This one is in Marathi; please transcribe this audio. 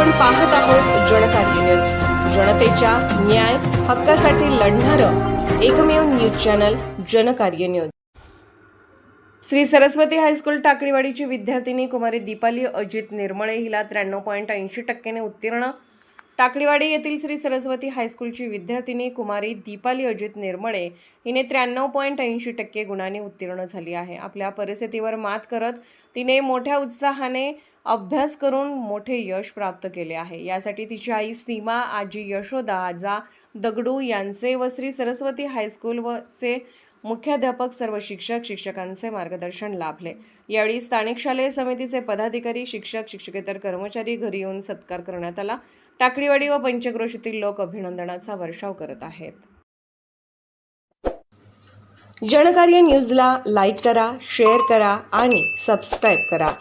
आपण पाहत आहोत जनकार्य न्यूज, जनतेच्या न्याय हक्कासाठी लढणारं एकमेव news channel Jankarya news. Shri Saraswati high school टाकळीवाडीची विद्यार्थिनी कुमारी दीपाली अजित निर्मळे हिला 93.80% उत्तीर्ण। टाकळीवाडी येथील श्री सरस्वती हायस्कूलची विद्यार्थिनी कुमारी दीपाली अजित निर्मळे हिने 93.80% गुणांनी उत्तीर्ण झाली आहे। आपल्या परिस्थितीवर मात करत तिने मोठ्या उत्साहाने अभ्यास करून मोठे यश प्राप्त केले आहे। यासाठी तिची आई सीमा, आजी यशोदा, आजा दगडू यांचे व श्री सरस्वती हायस्कूल व चे मुख्याध्यापक सर्व शिक्षकांचे मार्गदर्शन लाभले। यावेळी स्थानिक शालेय समितीचे पदाधिकारी, शिक्षक, शिक्षकेतर कर्मचारी घरी येऊन सत्कार करण्यात आला। टाकळीवाडी व पंचक्रोशीतील लोक अभिनंदनाचा वर्षाव करत आहेत। जनकार्य न्यूजला लाईक करा, शेअर करा आणि सबस्क्राईब करा।